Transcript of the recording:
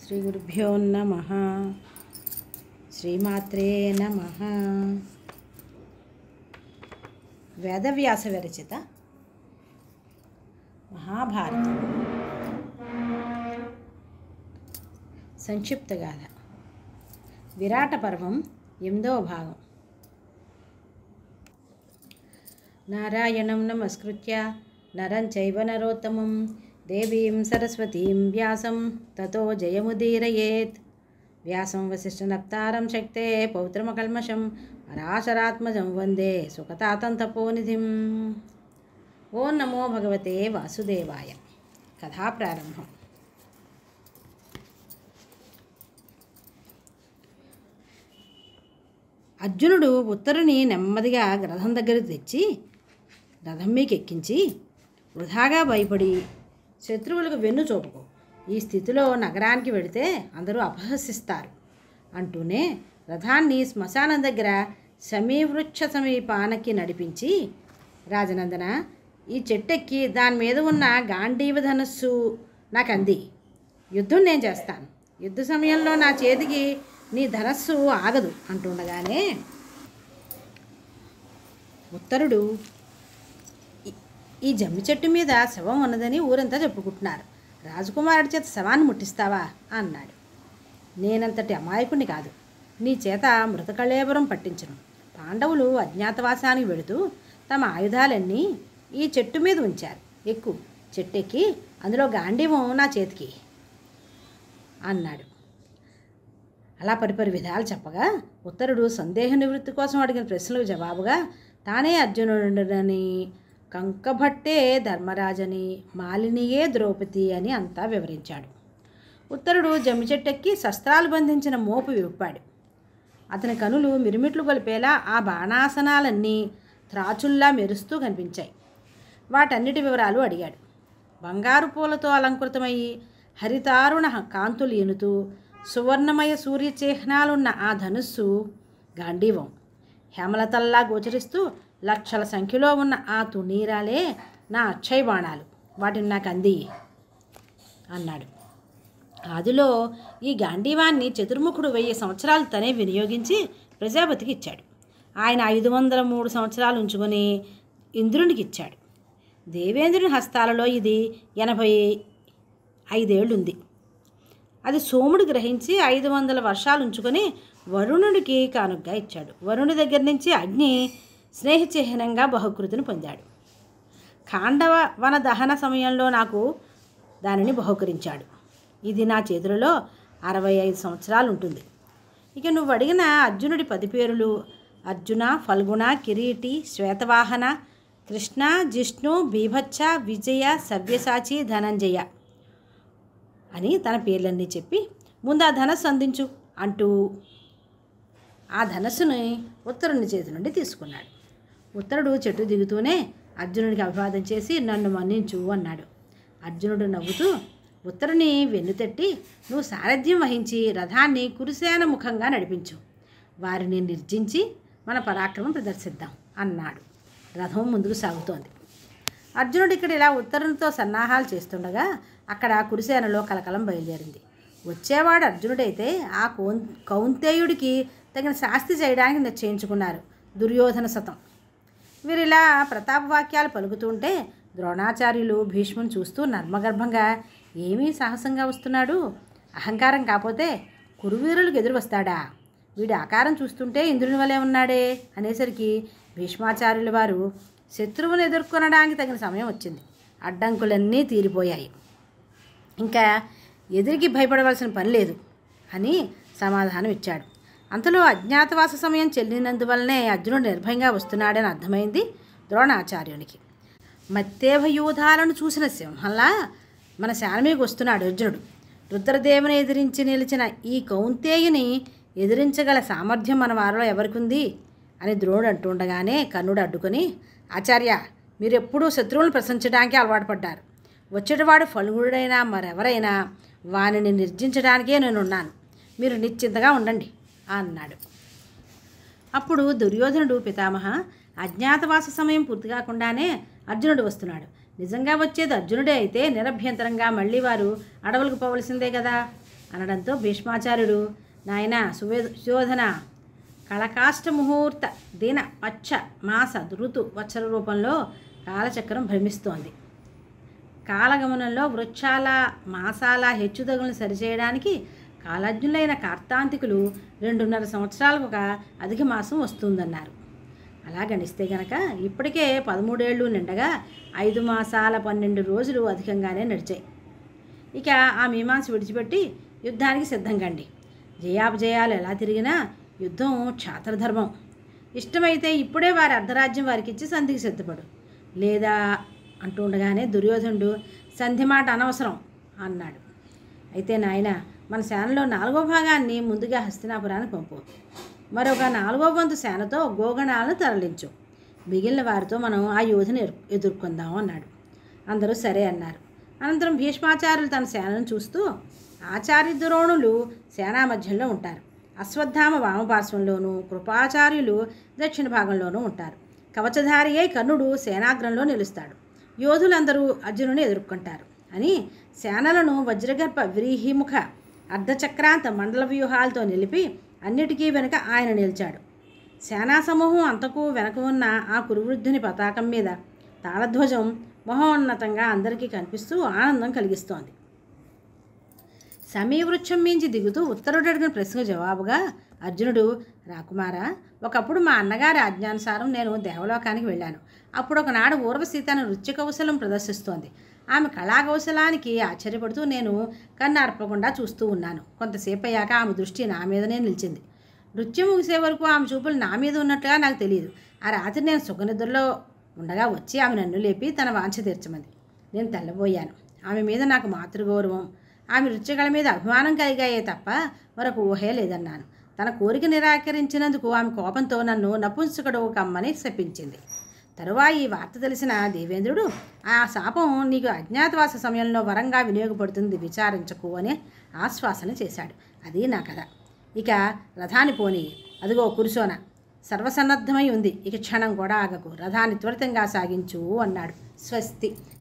శ్రీ గురుభ్యో నమః. శ్రీమాత్రే నమః. వేదవ్యాస విరచిత మహాభారతం సంక్షిప్త గాథ విరాట పర్వం 8వ భాగం. నారాయణం నమస్కృత్య నరం చైవ నరోత్తమం దేవీం సరస్వతీం వ్యాసం తతో జయముదీరయేత్. వ్యాసం వసిష్ఠనప్తారం శక్తే పౌత్రమకల్మషం పరాశరాత్మజం వందే సుఖతాతం తపోనిధిం. ఓం నమో భగవతే వాసుదేవాయ. కథా ప్రారంభం. అర్జునుడు ఉత్తరుని నెమ్మదిగా రథం దగ్గరికి తెచ్చి రథం మీకు ఎక్కించి, వృధాగా భయపడి శత్రువులకు వెన్ను చూపకు, ఈ స్థితిలో నగరానికి వెళితే అందరూ అపహసిస్తారు అంటూనే రథాన్ని శ్మశానం దగ్గర సమీవృక్ష సమీపానికి నడిపించి, రాజనందన, ఈ చెట్టెక్కి దాని మీద ఉన్న గాంధీవ ధనస్సు నాకు అంది. యుద్ధం నేను చేస్తాను. యుద్ధ సమయంలో నా చేతికి నీ ధనస్సు ఆగదు అంటుండగానే ఉత్తరుడు, ఈ జమ్మి చెట్టు మీద శవం ఉన్నదని ఊరంతా చెప్పుకుంటున్నారు. రాజకుమారుడి చేత శవాన్ని ముట్టిస్తావా అన్నాడు. నేనంతటి అమాయకుడిని కాదు. నీ చేత మృతకళేబరం పట్టించను. పాండవులు అజ్ఞాతవాసానికి వెళుతూ తమ ఆయుధాలన్నీ ఈ చెట్టు మీద ఉంచారు. ఎక్కు, చెట్టెక్కి అందులో గాంధీవం నా చేతికి అన్నాడు. అలా పరిపరి విధాలు చెప్పగా ఉత్తరుడు సందేహ నివృత్తి కోసం అడిగిన ప్రశ్నలకు జవాబుగా తానే అర్జునుడని, కంకభట్టే ధర్మరాజని, మాలినియే ద్రౌపది అని అంతా వివరించాడు. ఉత్తరుడు జమ్మి చెట్టెక్కి శస్త్రాలు బంధించిన మోపు విప్పాడు. అతని కనులు మిరుమిట్లు గొలిపేలా ఆ బాణాసనాలన్నీ త్రాచుల్లా మెరుస్తూ కనిపించాయి. వాటన్నిటి వివరాలు అడిగాడు. బంగారు పూలతో అలంకృతమయ్యి హరితారుణ కాంతులు ఎనుతూ సువర్ణమయ సూర్యచిహ్నాలున్న ఆ ధనుస్సు గాంధీవం. హేమలతల్లా గోచరిస్తూ లక్షల సంఖ్యలో ఉన్న ఆ తుణీరాలే నా అక్షయ బాణాలు. వాటిని నాకు అంది అన్నాడు. ఆదిలో ఈ గాంధీవాన్ని చతుర్ముఖుడు 1000 సంవత్సరాలు తనే వినియోగించి ప్రజాపతికి ఇచ్చాడు. ఆయన 503 సంవత్సరాలు ఉంచుకొని ఇంద్రునికి ఇచ్చాడు. దేవేంద్రుని హస్తాలలో ఇది 85 ఏళ్ళు ఉంది. అది సోముడు గ్రహించి 500 వర్షాలు ఉంచుకొని వరుణుడికి కానుగ్గా ఇచ్చాడు. వరుణుడి దగ్గర నుంచి అగ్ని స్నేహచిహ్నంగా బహుకృతిని పొందాడు. ఖాండవ వన దహన సమయంలో నాకు దానిని బహుకరించాడు. ఇది నా చేతులలో 65 సంవత్సరాలు ఉంటుంది. ఇక నువ్వు అడిగిన అర్జునుడి 10 పేరులు అర్జున, ఫల్గుణ, కిరీటి, శ్వేతవాహన, కృష్ణ, జిష్ణు, బీభత్స, విజయ, సవ్యసాచి, ధనంజయ అని తన పేర్లన్నీ చెప్పి, ముందు ఆ ధనస్సు అందించు అంటూ ఆ ధనస్సుని ఉత్తరుని చేతి నుండి తీసుకున్నాడు. ఉత్తరుడు చెట్టు దిగుతూనే అర్జునుడికి అభివాదం చేసి, నన్ను మన్నించు అన్నాడు. అర్జునుడు నవ్వుతూ ఉత్తరుని వెన్నుతట్టి, నువ్వు సారథ్యం వహించి రథాన్ని కురుసేన ముఖంగా నడిపించు. వారిని నిర్జించి మన పరాక్రమం ప్రదర్శిద్దాం అన్నాడు. రథం ముందుకు సాగుతోంది. అర్జునుడు ఇక్కడ ఇలా ఉత్తరునితో సన్నాహాలు చేస్తుండగా అక్కడ కురుసేనలో కలకలం బయలుదేరింది. వచ్చేవాడు అర్జునుడైతే ఆ కౌంతేయుడికి తగిన శాస్తి చేయడానికి నిశ్చయించుకున్నారు దుర్యోధన శతం. వీరిలా ప్రతాపవాక్యాలు పలుకుతుంటే ద్రోణాచార్యులు భీష్ముని చూస్తూ నర్మగర్భంగా, ఏమీ సాహసంగా వస్తున్నాడు, అహంకారం కాకపోతే కురువీరులకు ఎదురు వస్తాడా, వీడి ఆకారం చూస్తుంటే ఇంద్రుని వలె ఉన్నాడే అనేసరికి భీష్మాచార్యుల వారు, శత్రువును ఎదుర్కొనడానికి తగిన సమయం వచ్చింది, అడ్డంకులన్నీ తీరిపోయాయి, ఇంకా ఎదురికి భయపడవలసిన పని లేదు అని సమాధానం ఇచ్చాడు. అంతలో అజ్ఞాతవాస సమయం చెల్లినందువల్లనే అర్జునుడు నిర్భయంగా వస్తున్నాడని అర్థమైంది ద్రోణాచార్యునికి. మత్తేభయూధాలను చూసిన సింహంలా మన శానమీకి వస్తున్నాడు అర్జునుడు. రుద్రదేవుని ఎదిరించి నిలిచిన ఈ కౌంతేయుని ఎదిరించగల సామర్థ్యం మన వారిలో ఎవరికుంది అని ద్రోణుడు అంటుండగానే కర్ణుడు అడ్డుకొని, ఆచార్య, మీరు ఎప్పుడూ శత్రువులను ప్రశంసించడానికి అలవాటు పడ్డారు. వచ్చేటివాడు ఫల్గుడైనా మరెవరైనా వానిని నిర్జించడానికే నేనున్నాను. మీరు నిశ్చింతగా ఉండండి అన్నాడు. అప్పుడు దుర్యోధనుడు, పితామహ, అజ్ఞాతవాస సమయం పూర్తి కాకుండానే అర్జునుడు వస్తున్నాడు. నిజంగా వచ్చేది అర్జునుడే అయితే నిరభ్యంతరంగా మళ్ళీ వారు అడవులకు పోవలసిందే కదా. అనడంతో భీష్మాచార్యుడు, నాయన సుయోధన, కళకాష్ట ముహూర్త దిన పచ్చ మాస ఋతు వత్సర రూపంలో కాలచక్రం భ్రమిస్తోంది. కాలగమనంలో వృక్షాల మాసాల హెచ్చుతగులను సరిచేయడానికి కాలజ్ఞులైన కార్తాంతికులు 2.5 సంవత్సరాలకు ఒక అధిక మాసం వస్తుందన్నారు. అలా గణిస్తే గనక ఇప్పటికే 13 ఏళ్ళు నిండగా 5 మాసాల 12 రోజులు అధికంగానే నడిచాయి. ఇక ఆ మీమాంస విడిచిపెట్టి యుద్ధానికి సిద్ధంగండి. జయాపజయాలు ఎలా తిరిగినా యుద్ధం క్షాత్రధర్మం. ఇష్టమైతే ఇప్పుడే వారి అర్ధరాజ్యం వారికి ఇచ్చి సంధికి సిద్ధపడు, లేదా అంటూ ఉండగానే దుర్యోధనుడు, సంధి మాట అనవసరం అన్నాడు. అయితే నాయన, మన సేనలో 4వ భాగాన్ని ముందుగా హస్తినాపురానికి పంపు, మరొక 4వ వంతు సేనతో గోగణాలను తరలించు, మిగిలిన వారితో మనం ఆ యోధుని ఎదుర్కొందాం అన్నాడు. అందరూ సరే అన్నారు. అనంతరం భీష్మాచార్యులు తన సేనను చూస్తూ, ఆచార్య ద్రోణులు సేనా మధ్యంలో ఉంటారు, అశ్వత్థామ వామపార్శ్వంలోనూ, కృపాచార్యులు దక్షిణ భాగంలోనూ ఉంటారు, కవచధారి అయి కర్ణుడు సేనాగ్రంలో నిలుస్తాడు, యోధులందరూ అర్జునుని ఎదుర్కొంటారు అని సేనలను వజ్రగర్భ వ్రీహిముఖ అర్ధచక్రాంత మండల వ్యూహాలతో నిలిపి అన్నిటికీ వెనుక ఆయన నిలిచాడు. సేనా సమూహం అంతకు వెనక ఉన్న ఆ కురువృద్ధుని పతాకం మీద తాళధ్వజం మహోన్నతంగా అందరికీ కనిపిస్తూ ఆనందం కలిగిస్తోంది. సమీవృక్షం మించి దిగుతూ ఉత్తరుడు అడిగిన ప్రశ్నకు జవాబుగా అర్జునుడు, రాకుమారా, ఒకప్పుడు మా అన్నగారి ఆజ్ఞానుసారం నేను దేవలోకానికి వెళ్ళాను. అప్పుడు ఒకనాడు ఊర్వశి తన నృత్య కౌశలం ప్రదర్శిస్తోంది. ఆమె కళాకౌశలానికి ఆశ్చర్యపడుతూ నేను కన్నార్పకుండా చూస్తూ ఉన్నాను. కొంతసేపు అయ్యాక ఆమె దృష్టి నా మీదనే నిలిచింది. నృత్యం ముగిసే వరకు ఆమె చూపులు నా మీద ఉన్నట్టుగా నాకు తెలియదు. ఆ రాత్రి నేను సుఖనిద్రలో ఉండగా వచ్చి ఆమె నన్ను లేపి తన వాంఛ తీర్చమంది. నేను తెల్లబోయాను. ఆమె మీద నాకు మాతృగౌరవం, ఆమె నృత్యకళ మీద అభిమానం కలిగాయే తప్ప మరొక ఊహే లేదన్నాను. తన కోరిక నిరాకరించినందుకు ఆమె కోపంతో నన్ను నపుంసకుడు కమ్మని శపించింది. తరువాత ఈ వార్త తెలిసిన దేవేంద్రుడు, ఆ శాపం నీకు అజ్ఞాతవాస సమయంలో వరంగా వినియోగపడుతుంది, విచారించకు అని ఆశ్వాసన చేశాడు. అది నా కథ. ఇక రథాన్ని పోనీ, అదిగో కురుసోన సర్వసన్నద్ధమై ఉంది, ఇక క్షణం కూడా ఆగకు, రథాన్ని త్వరితంగా సాగించు అన్నాడు. స్వస్తి.